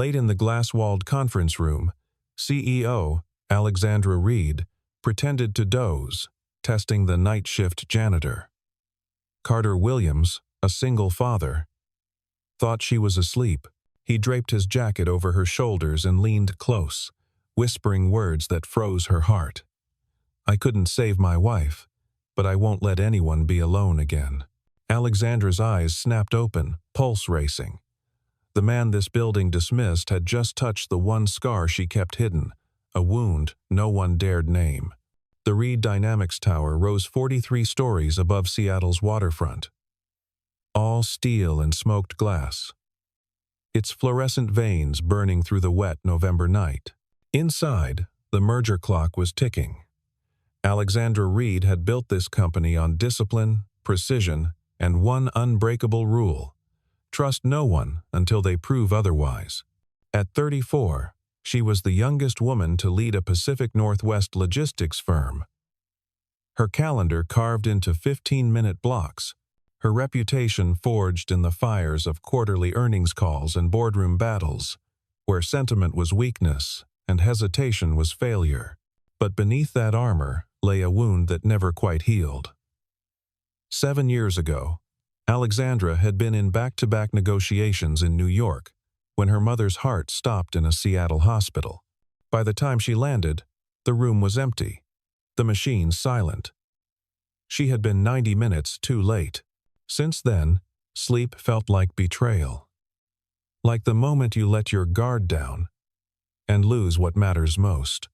Late in the glass-walled conference room, CEO Alexandra Reid pretended to doze, testing the night shift janitor. Carter Williams, a single father, thought she was asleep. He draped his jacket over her shoulders and leaned close, whispering words that froze her heart. "I couldn't save my wife, but I won't let anyone be alone again." Alexandra's eyes snapped open, pulse racing. The man this building dismissed had just touched the one scar she kept hidden, a wound no one dared name. The Reid Dynamics Tower rose 43 stories above Seattle's waterfront. All steel and smoked glass, its fluorescent veins burning through the wet November night. Inside, the merger clock was ticking. Alexandra Reid had built this company on discipline, precision, and one unbreakable rule: trust no one until they prove otherwise. At 34, she was the youngest woman to lead a Pacific Northwest logistics firm. Her calendar carved into 15-minute blocks, her reputation forged in the fires of quarterly earnings calls and boardroom battles, where sentiment was weakness and hesitation was failure. But beneath that armor lay a wound that never quite healed. 7 years ago, Alexandra had been in back-to-back negotiations in New York when her mother's heart stopped in a Seattle hospital. By the time she landed, the room was empty, the machine silent. She had been 90 minutes too late. Since then, sleep felt like betrayal. Like the moment you let your guard down and lose what matters most.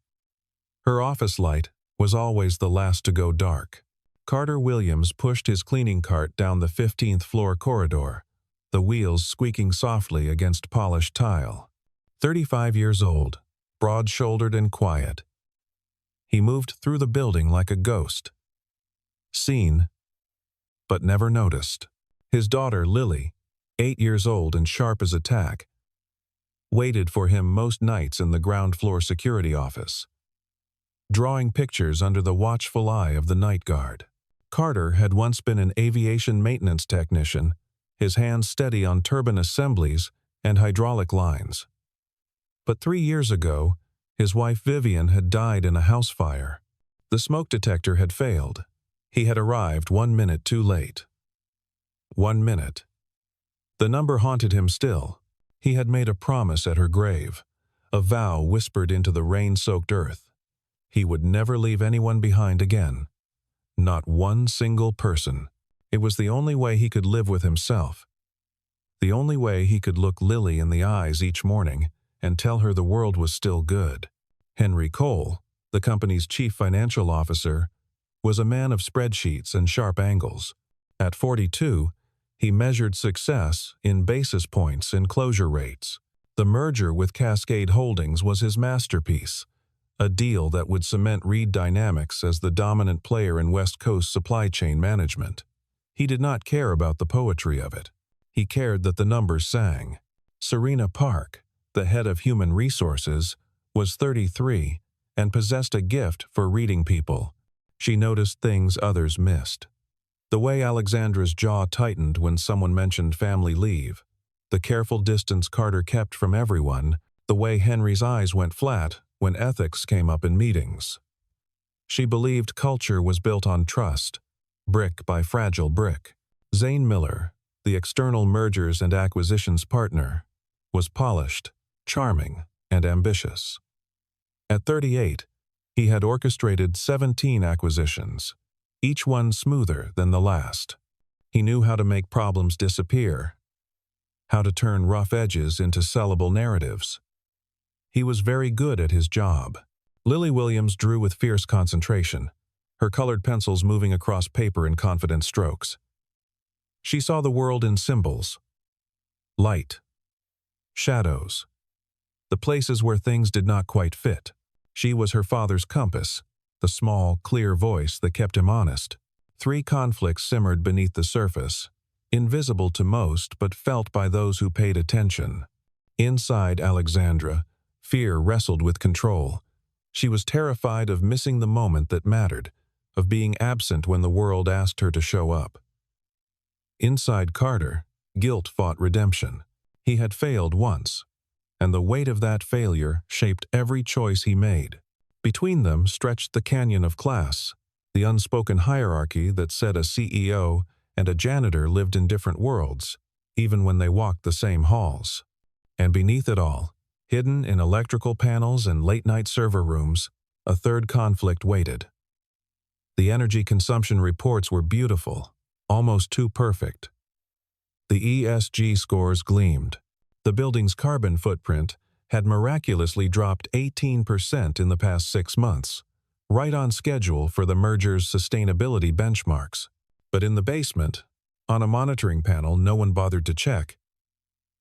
Her office light was always the last to go dark. Carter Williams pushed his cleaning cart down the 15th floor corridor, the wheels squeaking softly against polished tile. 35 years old, broad-shouldered and quiet. He moved through the building like a ghost. Seen, but never noticed. His daughter, Lily, 8 years old and sharp as a tack, waited for him most nights in the ground-floor security office, drawing pictures under the watchful eye of the night guard. Carter had once been an aviation maintenance technician, his hands steady on turbine assemblies and hydraulic lines. But 3 years ago, his wife Vivian had died in a house fire. The smoke detector had failed. He had arrived 1 minute too late. 1 minute. The number haunted him still. He had made a promise at her grave, a vow whispered into the rain-soaked earth. He would never leave anyone behind again. Not one single person. It was the only way he could live with himself. The only way he could look Lily in the eyes each morning and tell her the world was still good. Henry Cole, the company's chief financial officer, was a man of spreadsheets and sharp angles. At 42, he measured success in basis points and closure rates. The merger with Cascade Holdings was his masterpiece, a deal that would cement Reid Dynamics as the dominant player in West Coast supply chain management. He did not care about the poetry of it. He cared that the numbers sang. Serena Park, the head of human resources, was 33 and possessed a gift for reading people. She noticed things others missed. The way Alexandra's jaw tightened when someone mentioned family leave, the careful distance Carter kept from everyone, the way Henry's eyes went flat when ethics came up in meetings. She believed culture was built on trust, brick by fragile brick. Zane Miller, the external mergers and acquisitions partner, was polished, charming, and ambitious. At 38, he had orchestrated 17 acquisitions, each one smoother than the last. He knew how to make problems disappear, how to turn rough edges into sellable narratives. He was very good at his job. Lily Williams drew with fierce concentration, her colored pencils moving across paper in confident strokes. She saw the world in symbols: light, shadows, the places where things did not quite fit. She was her father's compass, the small, clear voice that kept him honest. 3 conflicts simmered beneath the surface, invisible to most but felt by those who paid attention. Inside Alexandra, fear wrestled with control. She was terrified of missing the moment that mattered, of being absent when the world asked her to show up. Inside Carter, guilt fought redemption. He had failed once. and the weight of that failure shaped every choice he made. Between them stretched the canyon of class, the unspoken hierarchy that said a CEO and a janitor lived in different worlds, even when they walked the same halls. And beneath it all, hidden in electrical panels and late-night server rooms, a third conflict waited. The energy consumption reports were beautiful, almost too perfect. The ESG scores gleamed. The building's carbon footprint had miraculously dropped 18% in the past 6 months, right on schedule for the merger's sustainability benchmarks. But in the basement, on a monitoring panel no one bothered to check,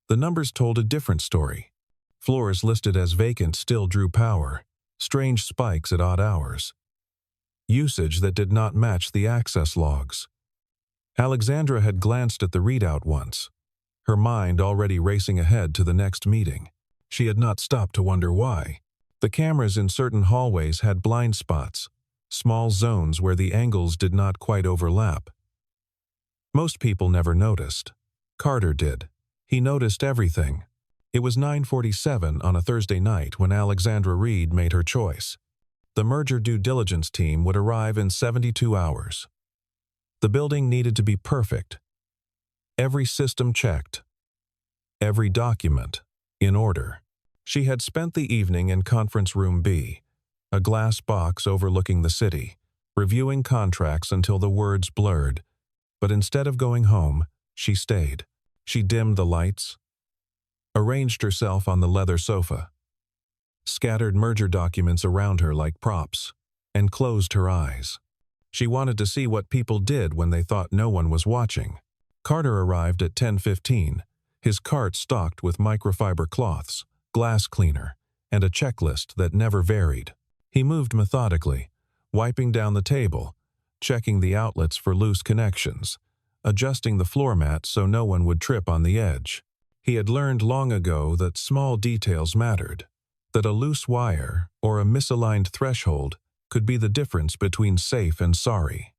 the numbers told a different story. Floors listed as vacant still drew power, strange spikes at odd hours. Usage that did not match the access logs. Alexandra had glanced at the readout once, her mind already racing ahead to the next meeting. She had not stopped to wonder why. The cameras in certain hallways had blind spots, small zones where the angles did not quite overlap. Most people never noticed. Carter did. He noticed everything. It was 9:47 on a Thursday night when Alexandra Reid made her choice. The merger due diligence team would arrive in 72 hours. The building needed to be perfect. Every system checked. Every document in order. She had spent the evening in Conference Room B, a glass box overlooking the city, reviewing contracts until the words blurred. But instead of going home, she stayed. She dimmed the lights, arranged herself on the leather sofa, scattered merger documents around her like props, and closed her eyes. She wanted to see what people did when they thought no one was watching. Carter arrived at 10:15, his cart stocked with microfiber cloths, glass cleaner, and a checklist that never varied. He moved methodically, wiping down the table, checking the outlets for loose connections, adjusting the floor mat so no one would trip on the edge. He had learned long ago that small details mattered, that a loose wire or a misaligned threshold could be the difference between safe and sorry.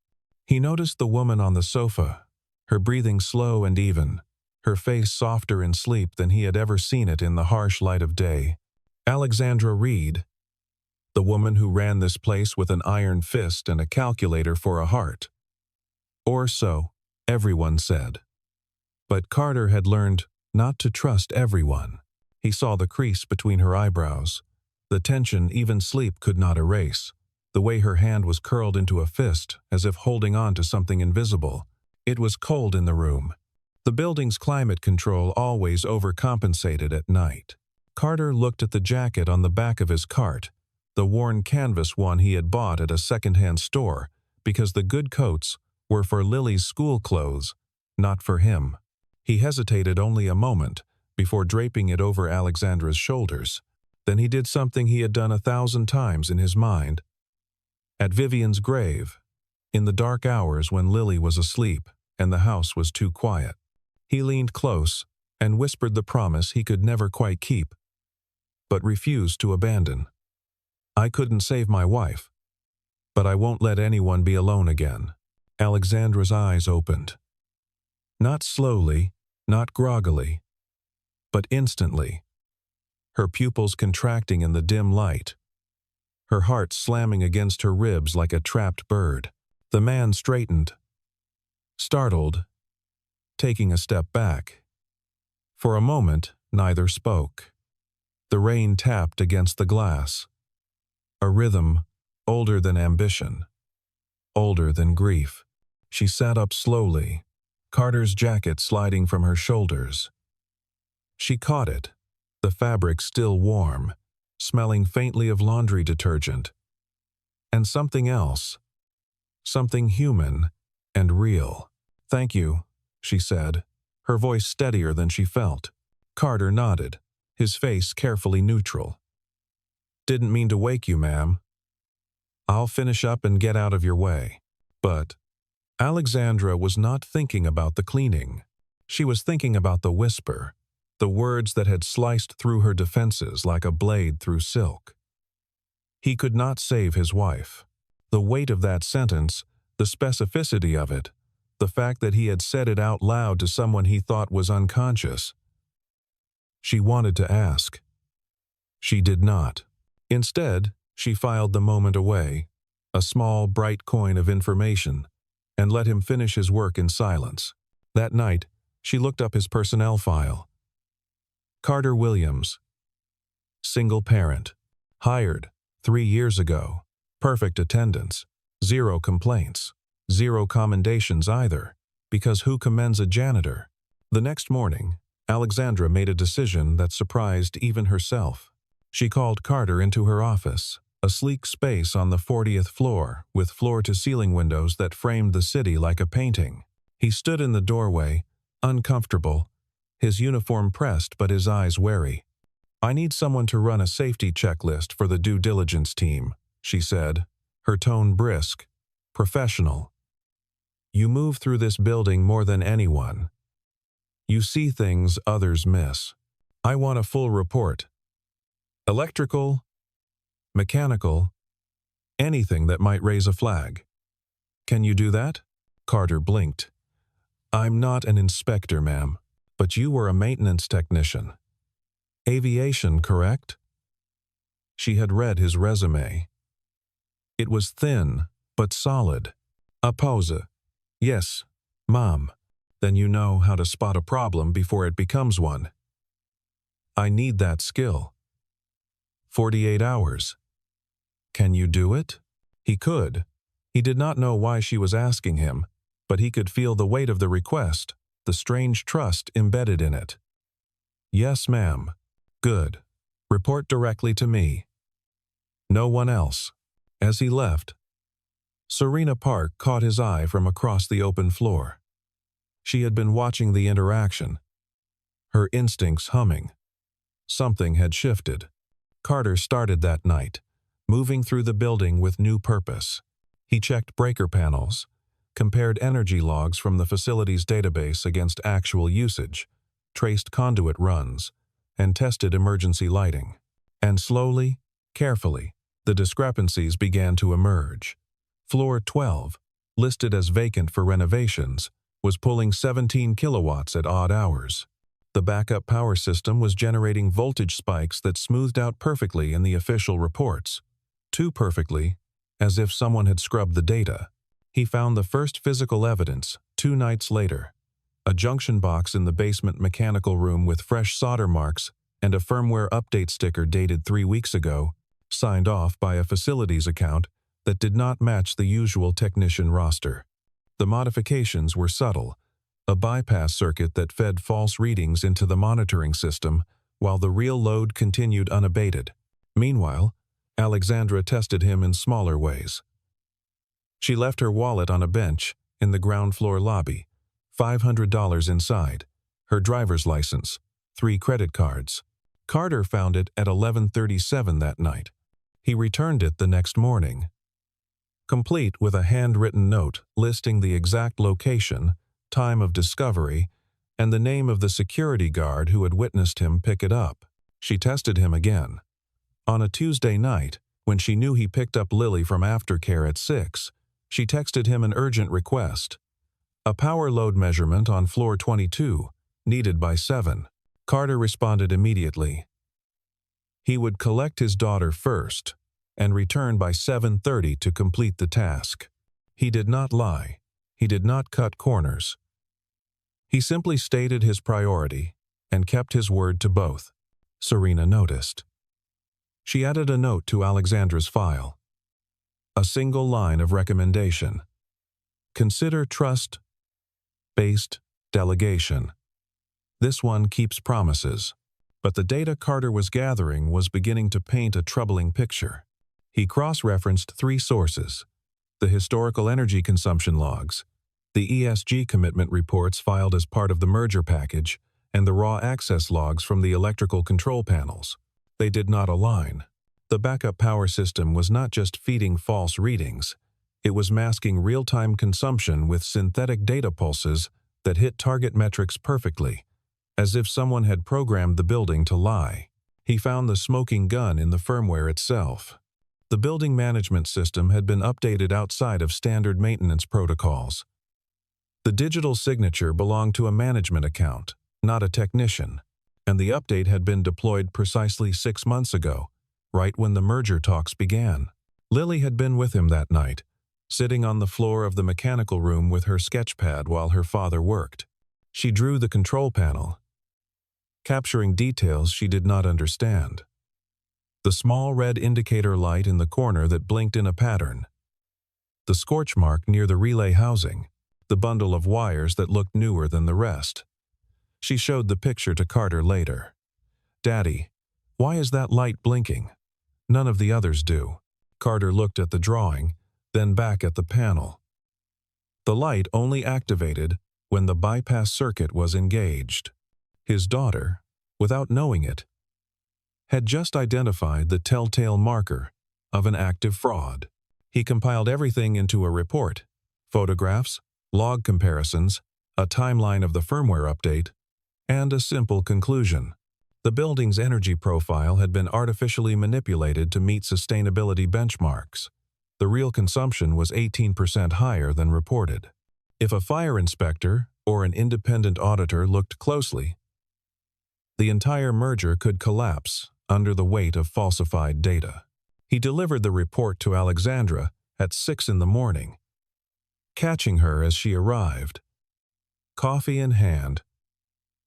He noticed the woman on the sofa, her breathing slow and even, her face softer in sleep than he had ever seen it in the harsh light of day. Alexandra Reid, the woman who ran this place with an iron fist and a calculator for a heart. Or so, everyone said. But Carter had learned not to trust everyone. He saw the crease between her eyebrows, the tension even sleep could not erase, the way her hand was curled into a fist as if holding on to something invisible. It was cold in the room. The building's climate control always overcompensated at night. Carter looked at the jacket on the back of his cart, the worn canvas one he had bought at a second-hand store, because the good coats were for Lily's school clothes, not for him. He hesitated only a moment before draping it over Alexandra's shoulders. Then he did something he had done 1,000 times in his mind. At Vivian's grave, in the dark hours when Lily was asleep and the house was too quiet, he leaned close and whispered the promise he could never quite keep, but refused to abandon. I couldn't save my wife, but I won't let anyone be alone again. Alexandra's eyes opened. Not slowly, not groggily, but instantly. Her pupils contracting in the dim light, her heart slamming against her ribs like a trapped bird. The man straightened, startled, taking a step back. For a moment, neither spoke. The rain tapped against the glass. A rhythm older than ambition, older than grief. She sat up slowly, Carter's jacket sliding from her shoulders. She caught it, the fabric still warm, smelling faintly of laundry detergent. And something else, something human and real. Thank you, she said, her voice steadier than she felt. Carter nodded, his face carefully neutral. Didn't mean to wake you, ma'am. I'll finish up and get out of your way. But Alexandra was not thinking about the cleaning. She was thinking about the whisper, the words that had sliced through her defenses like a blade through silk. He could not save his wife. The weight of that sentence, the specificity of it, the fact that he had said it out loud to someone he thought was unconscious. She wanted to ask, She did not. Instead, she filed the moment away, a small, bright coin of information, and let him finish his work in silence. That night, she looked up his personnel file. Carter Williams, single parent, hired 3 years ago, perfect attendance, 0 complaints, 0 commendations either, because who commends a janitor? The next morning, Alexandra made a decision that surprised even herself. She called Carter into her office, a sleek space on the 40th floor with floor-to-ceiling windows that framed the city like a painting. He stood in the doorway, uncomfortable, his uniform pressed but his eyes wary. "I need someone to run a safety checklist for the due diligence team," she said, her tone brisk, professional. "You move through this building more than anyone. You see things others miss. I want a full report. Electrical, mechanical, anything that might raise a flag. Can you do that?" Carter blinked. "I'm not an inspector, ma'am, but you were a maintenance technician. Aviation, correct?" She had read his resume. It was thin, but solid. A pause. "Yes, Mom. Then you know how to spot a problem before it becomes one." "I need that skill." 48 hours. "Can you do it?" He could. He did not know why she was asking him, but he could feel the weight of the request, the strange trust embedded in it. "Yes, ma'am." "Good. Report directly to me. No one else." As he left, Serena Park caught his eye from across the open floor. She had been watching the interaction, her instincts humming. Something had shifted. Carter started that night, moving through the building with new purpose. He checked breaker panels, compared energy logs from the facility's database against actual usage, traced conduit runs, and tested emergency lighting. And slowly, carefully, the discrepancies began to emerge. Floor 12, listed as vacant for renovations, was pulling 17 kilowatts at odd hours. The backup power system was generating voltage spikes that smoothed out perfectly in the official reports. Too perfectly, as if someone had scrubbed the data. He found the first physical evidence 2 nights later. A junction box in the basement mechanical room with fresh solder marks and a firmware update sticker dated 3 weeks ago, signed off by a facilities account that did not match the usual technician roster. The modifications were subtle, a bypass circuit that fed false readings into the monitoring system while the real load continued unabated. Meanwhile, Alexandra tested him in smaller ways. She left her wallet on a bench in the ground floor lobby, $500 inside, her driver's license, 3 credit cards. Carter found it at 11:37 that night. He returned it the next morning, complete with a handwritten note listing the exact location, time of discovery, and the name of the security guard who had witnessed him pick it up. She tested him again. On a Tuesday night, when she knew he picked up Lily from aftercare at 6, she texted him an urgent request. A power load measurement on floor 22, needed by 7. Carter responded immediately. He would collect his daughter first and return by 7:30 to complete the task. He did not lie. He did not cut corners. He simply stated his priority and kept his word to both. Serena noticed. She added a note to Alexandra's file. A single line of recommendation. Consider trust-based delegation. This one keeps promises. But the data Carter was gathering was beginning to paint a troubling picture. He cross-referenced 3 sources: the historical energy consumption logs, the ESG commitment reports filed as part of the merger package, and the raw access logs from the electrical control panels. They did not align. The backup power system was not just feeding false readings. It was masking real-time consumption with synthetic data pulses that hit target metrics perfectly, as if someone had programmed the building to lie. He found the smoking gun in the firmware itself. The building management system had been updated outside of standard maintenance protocols. The digital signature belonged to a management account, not a technician. and the update had been deployed precisely 6 months ago, right when the merger talks began. Lily had been with him that night, sitting on the floor of the mechanical room with her sketchpad while her father worked. She drew the control panel, capturing details she did not understand. The small red indicator light in the corner that blinked in a pattern, the scorch mark near the relay housing, the bundle of wires that looked newer than the rest. She showed the picture to Carter later. "Daddy, why is that light blinking? None of the others do." Carter looked at the drawing, then back at the panel. The light only activated when the bypass circuit was engaged. His daughter, without knowing it, had just identified the telltale marker of an active fraud. He compiled everything into a report: photographs, log comparisons, a timeline of the firmware update, and a simple conclusion. The building's energy profile had been artificially manipulated to meet sustainability benchmarks. The real consumption was 18% higher than reported. If a fire inspector or an independent auditor looked closely, the entire merger could collapse under the weight of falsified data. He delivered the report to Alexandra at 6 in the morning, catching her as she arrived, coffee in hand,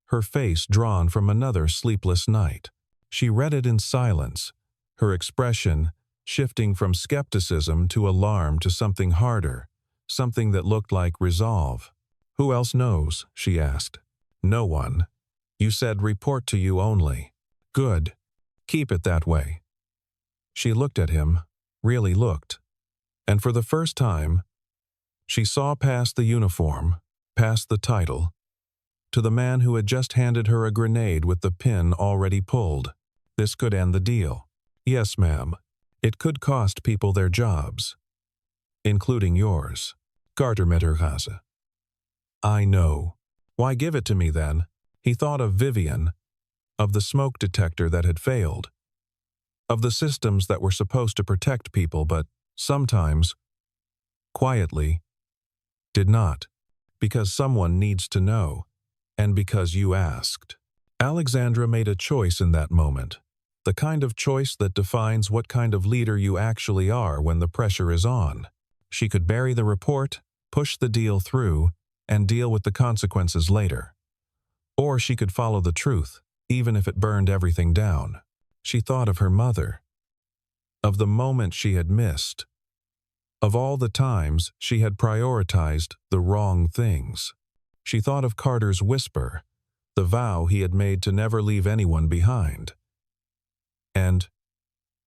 her face drawn from another sleepless night. She read it in silence, her expression shifting from skepticism to alarm to something harder, something that looked like resolve. "Who else knows?" she asked. "No one. You said report to you only." "Good. Keep it that way." She looked at him, really looked, and for the first time, she saw past the uniform, past the title, to the man who had just handed her a grenade with the pin already pulled. This could end the deal. "Yes, ma'am. It could cost people their jobs, including yours." Carter met her gaze. "I know. Why give it to me then?" He thought of Vivian, of the smoke detector that had failed, of the systems that were supposed to protect people but sometimes, quietly, did not, because someone needs to know, and because you asked. Alexandra made a choice in that moment, the kind of choice that defines what kind of leader you actually are when the pressure is on. She could bury the report, push the deal through, and deal with the consequences later. Or she could follow the truth, even if it burned everything down. She thought of her mother, of the moment she had missed, of all the times she had prioritized the wrong things. She thought of Carter's whisper, the vow he had made to never leave anyone behind. And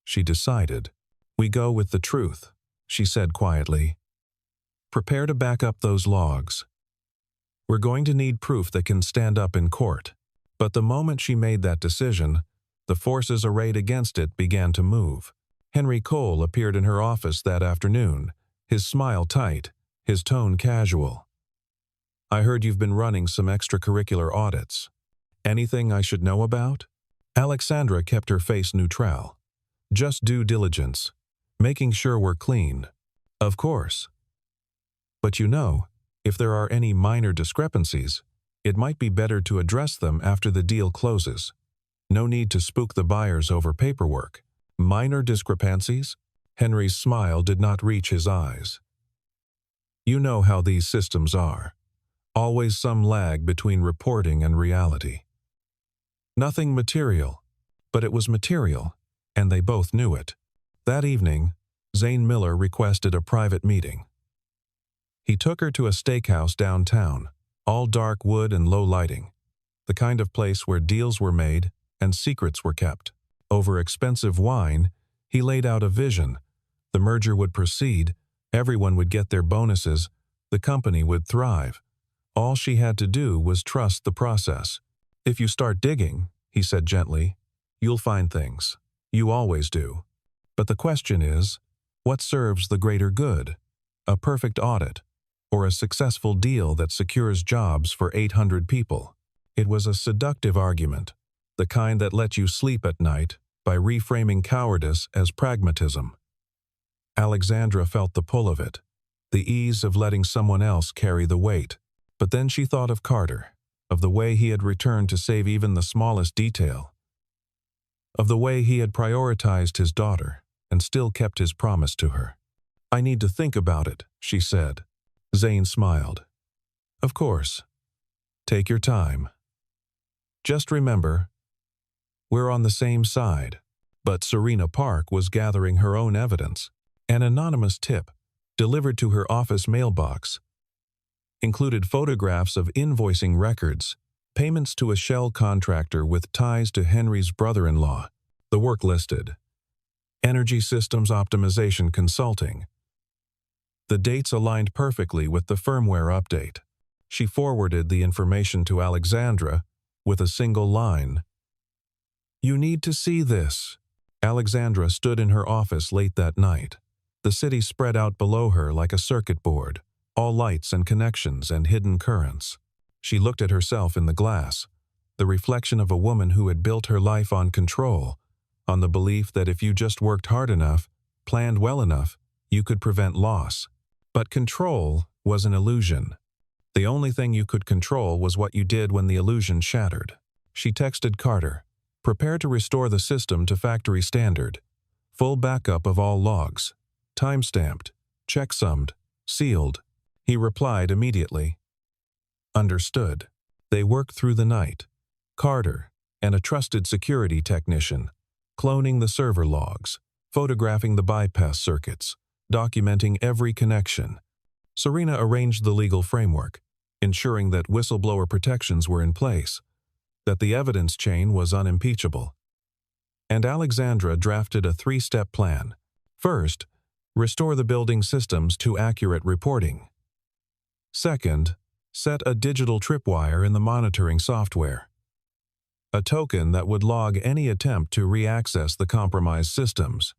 she decided, "We go with the truth," she said quietly. "Prepare to back up those logs. We're going to need proof that can stand up in court." But the moment she made that decision, the forces arrayed against it began to move. Henry Cole appeared in her office that afternoon, his smile tight, his tone casual. "I heard you've been running some extracurricular audits. Anything I should know about?" Alexandra kept her face neutral. "Just due diligence, making sure we're clean." "Of course. But you know, if there are any minor discrepancies, it might be better to address them after the deal closes. No need to spook the buyers over paperwork." "Minor discrepancies?" Henry's smile did not reach his eyes. "You know how these systems are. Always some lag between reporting and reality." Nothing material, but it was material, and they both knew it. That evening, Zane Miller requested a private meeting. He took her to a steakhouse downtown, all dark wood and low lighting, the kind of place where deals were made and secrets were kept. Over expensive wine, he laid out a vision. The merger would proceed, everyone would get their bonuses, the company would thrive. All she had to do was trust the process. "If you start digging," he said gently, "you'll find things. You always do. But the question is, what serves the greater good? A perfect audit, or a successful deal that secures jobs for 800 people?" It was a seductive argument, the kind that let you sleep at night by reframing cowardice as pragmatism. Alexandra felt the pull of it, the ease of letting someone else carry the weight. But then she thought of Carter. of the way he had returned to save even the smallest detail, of the way he had prioritized his daughter and still kept his promise to her. "I need to think about it," she said. Zane smiled. "Of course. Take your time. Just remember, we're on the same side." But Serena Park was gathering her own evidence. An anonymous tip, delivered to her office mailbox, included photographs of invoicing records, payments to a shell contractor with ties to Henry's brother-in-law. The work listed: Energy Systems Optimization Consulting. The dates aligned perfectly with the firmware update. She forwarded the information to Alexandra with a single line: "You need to see this." Alexandra stood in her office late that night. The city spread out below her like a circuit board, all lights and connections and hidden currents. She looked at herself in the glass, the reflection of a woman who had built her life on control, on the belief that if you just worked hard enough, planned well enough, you could prevent loss. But control was an illusion. The only thing you could control was what you did when the illusion shattered. She texted Carter, "Prepare to restore the system to factory standard. Full backup of all logs. Time-stamped, checksummed, sealed." He replied immediately. "Understood." They worked through the night. Carter and a trusted security technician, cloning the server logs, photographing the bypass circuits, documenting every connection. Serena arranged the legal framework, ensuring that whistleblower protections were in place, that the evidence chain was unimpeachable. And Alexandra drafted a 3-step plan. First, restore the building systems to accurate reporting. Second, set a digital tripwire in the monitoring software, a token that would log any attempt to re-access the compromised systems.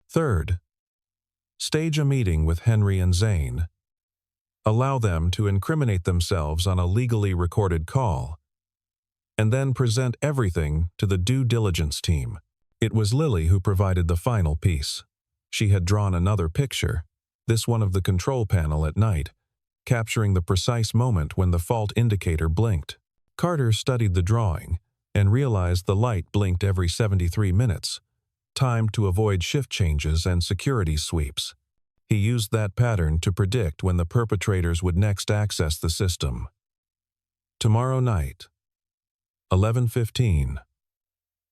Third, stage a meeting with Henry and Zane. Allow them to incriminate themselves on a legally recorded call, and then present everything to the due diligence team. It was Lily who provided the final piece. She had drawn another picture, this one of the control panel at night, capturing the precise moment when the fault indicator blinked. Carter studied the drawing and realized the light blinked every 73 minutes, timed to avoid shift changes and security sweeps. He used that pattern to predict when the perpetrators would next access the system. Tomorrow night, 11:15.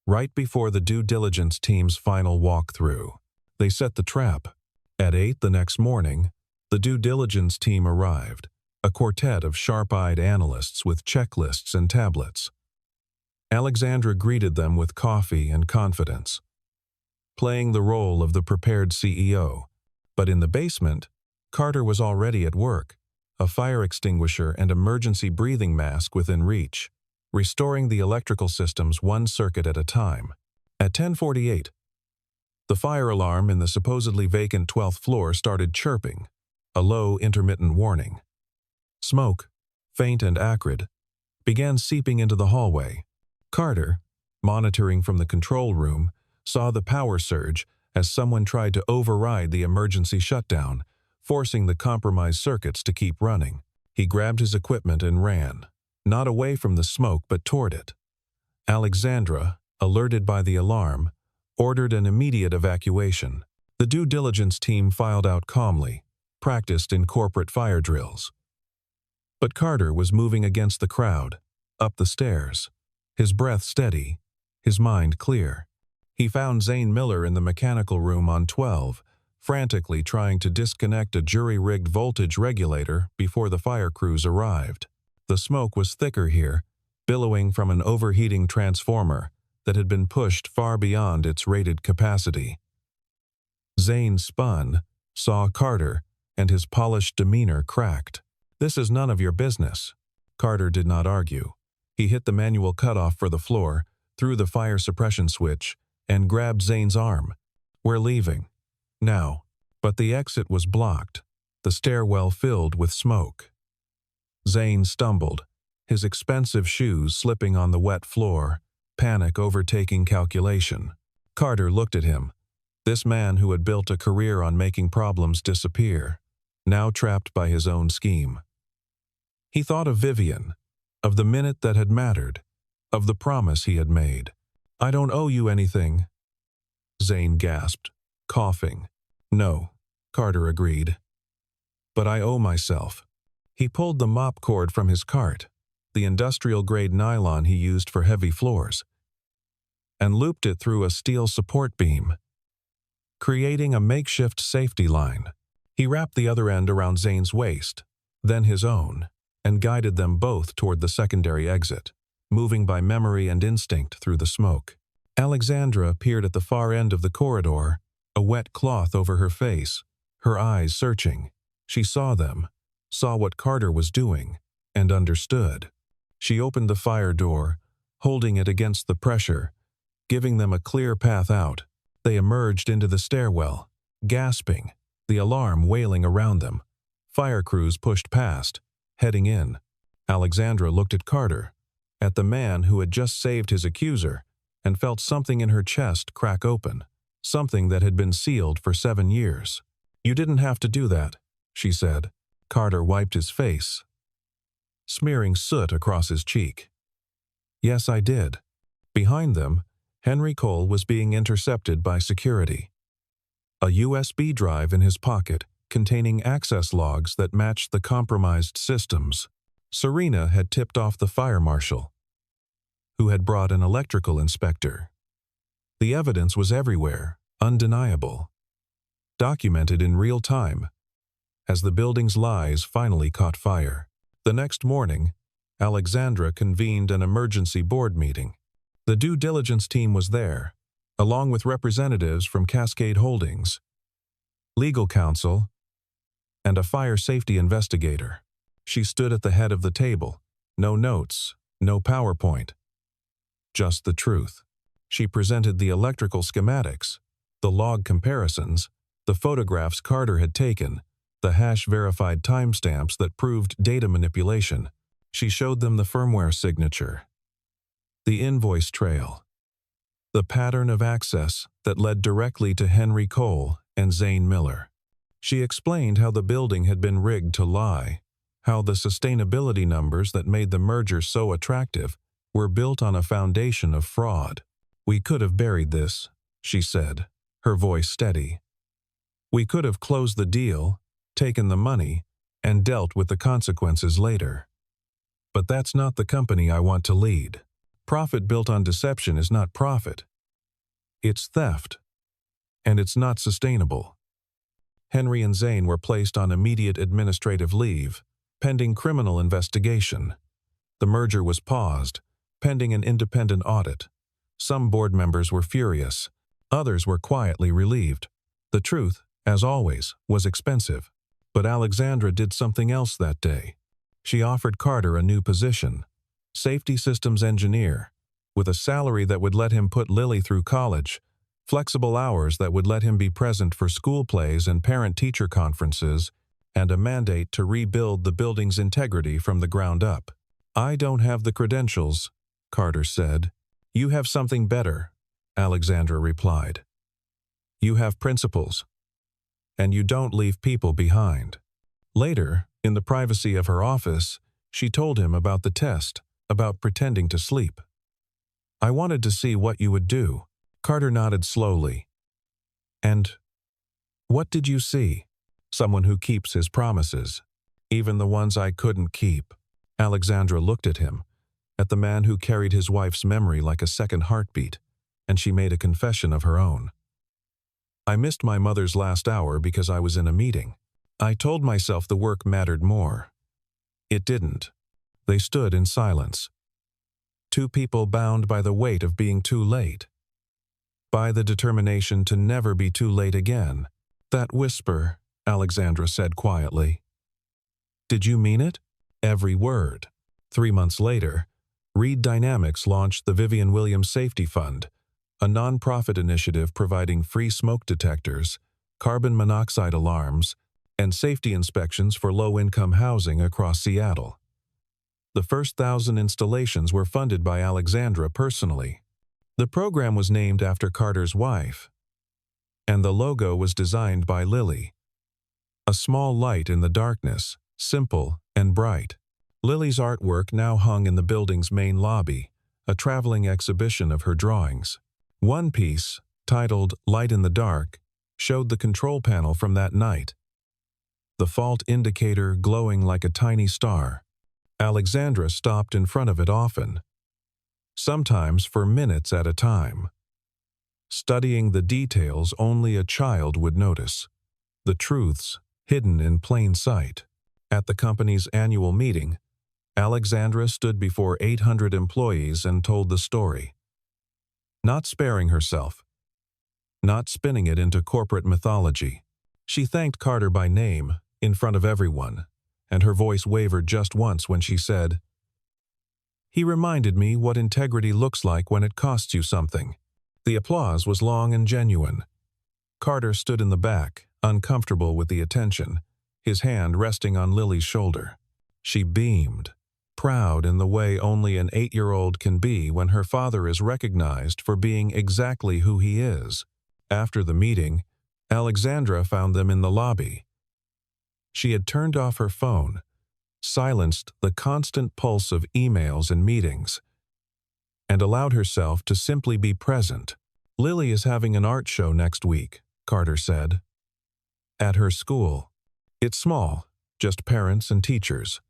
Right before the due diligence team's final walkthrough. They set the trap. At 8 the next morning, the due diligence team arrived, a quartet of sharp-eyed analysts with checklists and tablets. Alexandra greeted them with coffee and confidence, playing the role of the prepared CEO. But in the basement, Carter was already at work, a fire extinguisher and emergency breathing mask within reach, restoring the electrical systems one circuit at a time. At 10:48, the fire alarm in the supposedly vacant 12th floor started chirping, a low, intermittent warning. Smoke, faint and acrid, began seeping into the hallway. Carter, monitoring from the control room, saw the power surge as someone tried to override the emergency shutdown, forcing the compromised circuits to keep running. He grabbed his equipment and ran, not away from the smoke but toward it. Alexandra, alerted by the alarm, ordered an immediate evacuation. The due diligence team filed out calmly, practiced in corporate fire drills. But Carter was moving against the crowd, up the stairs, his breath steady, his mind clear. He found Zane Miller in the mechanical room on 12, frantically trying to disconnect a jury-rigged voltage regulator before the fire crews arrived. The smoke was thicker here, billowing from an overheating transformer that had been pushed far beyond its rated capacity. Zane spun, saw Carter, and his polished demeanor cracked. "This is none of your business." Carter did not argue. He hit the manual cutoff for the floor, threw the fire suppression switch, and grabbed Zane's arm. "We're leaving. Now." But the exit was blocked, the stairwell filled with smoke. Zane stumbled, his expensive shoes slipping on the wet floor, panic overtaking calculation. Carter looked at him, this man who had built a career on making problems disappear, now trapped by his own scheme. He thought of Vivian, of the minute that had mattered, of the promise he had made. "I don't owe you anything," Zane gasped, coughing. "No," Carter agreed. "But I owe myself." He pulled the mop cord from his cart, the industrial-grade nylon he used for heavy floors, and looped it through a steel support beam, creating a makeshift safety line. He wrapped the other end around Zane's waist, then his own, and guided them both toward the secondary exit, moving by memory and instinct through the smoke. Alexandra appeared at the far end of the corridor, a wet cloth over her face, her eyes searching. She saw them, saw what Carter was doing, and understood. She opened the fire door, holding it against the pressure, giving them a clear path out. They emerged into the stairwell, gasping, the alarm wailing around them. Fire crews pushed past, heading in. Alexandra looked at Carter, at the man who had just saved his accuser, and felt something in her chest crack open, something that had been sealed for 7 years. "You didn't have to do that," she said. Carter wiped his face, smearing soot across his cheek. "Yes, I did." Behind them, Henry Cole was being intercepted by security. A USB drive in his pocket containing access logs that matched the compromised systems. Serena had tipped off the fire marshal, who had brought an electrical inspector. The evidence was everywhere, undeniable, documented in real time, as the building's lies finally caught fire. The next morning, Alexandra convened an emergency board meeting. The due diligence team was there, along with representatives from Cascade Holdings, legal counsel, and a fire safety investigator. She stood at the head of the table. No notes, no PowerPoint. Just the truth. She presented the electrical schematics, the log comparisons, the photographs Carter had taken, the hash-verified timestamps that proved data manipulation. She showed them the firmware signature, the invoice trail, the pattern of access that led directly to Henry Cole and Zane Miller. She explained how the building had been rigged to lie, how the sustainability numbers that made the merger so attractive were built on a foundation of fraud. "We could have buried this," she said, her voice steady. "We could have closed the deal, taken the money, and dealt with the consequences later. But that's not the company I want to lead. Profit built on deception is not profit. It's theft. And it's not sustainable." Henry and Zane were placed on immediate administrative leave, pending criminal investigation. The merger was paused, pending an independent audit. Some board members were furious. Others were quietly relieved. The truth, as always, was expensive. But Alexandra did something else that day. She offered Carter a new position, safety systems engineer, with a salary that would let him put Lily through college, flexible hours that would let him be present for school plays and parent-teacher conferences, and a mandate to rebuild the building's integrity from the ground up. "I don't have the credentials," Carter said. "You have something better," Alexandra replied. "You have principles. And you don't leave people behind." Later, in the privacy of her office, she told him about the test, about pretending to sleep. "I wanted to see what you would do." Carter nodded slowly. "And what did you see?" "Someone who keeps his promises, even the ones I couldn't keep." Alexandra looked at him, at the man who carried his wife's memory like a second heartbeat, and she made a confession of her own. "I missed my mother's last hour because I was in a meeting. I told myself the work mattered more. It didn't." They stood in silence. Two people bound by the weight of being too late, by the determination to never be too late again. "That whisper," Alexandra said quietly. "Did you mean it?" "Every word." 3 months later, Reid Dynamics launched the Vivian Williams Safety Fund, a nonprofit initiative providing free smoke detectors, carbon monoxide alarms, and safety inspections for low-income housing across Seattle. The first 1,000 installations were funded by Alexandra personally. The program was named after Carter's wife, and the logo was designed by Lily. A small light in the darkness, simple and bright. Lily's artwork now hung in the building's main lobby, a traveling exhibition of her drawings. One piece, titled Light in the Dark, showed the control panel from that night, the fault indicator glowing like a tiny star. Alexandra stopped in front of it often, sometimes for minutes at a time, studying the details only a child would notice, the truths hidden in plain sight. At the company's annual meeting, Alexandra stood before 800 employees and told the story, not sparing herself, not spinning it into corporate mythology. She thanked Carter by name in front of everyone, and her voice wavered just once when she said, "He reminded me what integrity looks like when it costs you something." The applause was long and genuine. Carter stood in the back, uncomfortable with the attention, his hand resting on Lily's shoulder. She beamed, proud in the way only an 8-year-old can be when her father is recognized for being exactly who he is. After the meeting, Alexandra found them in the lobby. She had turned off her phone, silenced the constant pulse of emails and meetings, and allowed herself to simply be present. "Lily is having an art show next week," Carter said. "At her school. It's small, just parents and teachers.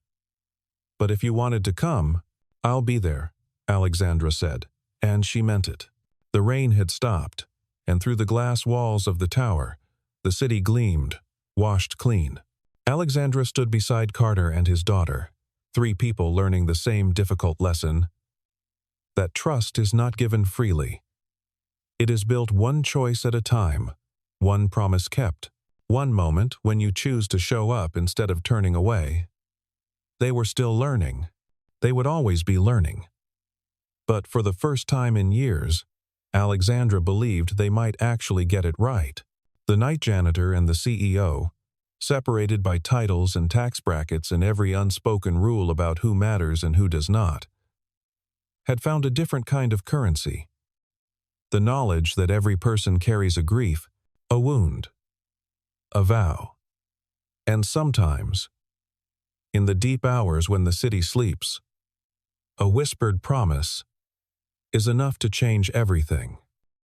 But if you wanted to come, I'll be there," Alexandra said, and she meant it. The rain had stopped, and through the glass walls of the tower, the city gleamed, washed clean. Alexandra stood beside Carter and his daughter, 3 people learning the same difficult lesson, that trust is not given freely. It is built one choice at a time, one promise kept, one moment when you choose to show up instead of turning away. They were still learning. They would always be learning. But for the first time in years, Alexandra believed they might actually get it right. The night janitor and the CEO, separated by titles and tax brackets and every unspoken rule about who matters and who does not, had found a different kind of currency. The knowledge that every person carries a grief, a wound, a vow. And sometimes, in the deep hours when the city sleeps, a whispered promise is enough to change everything.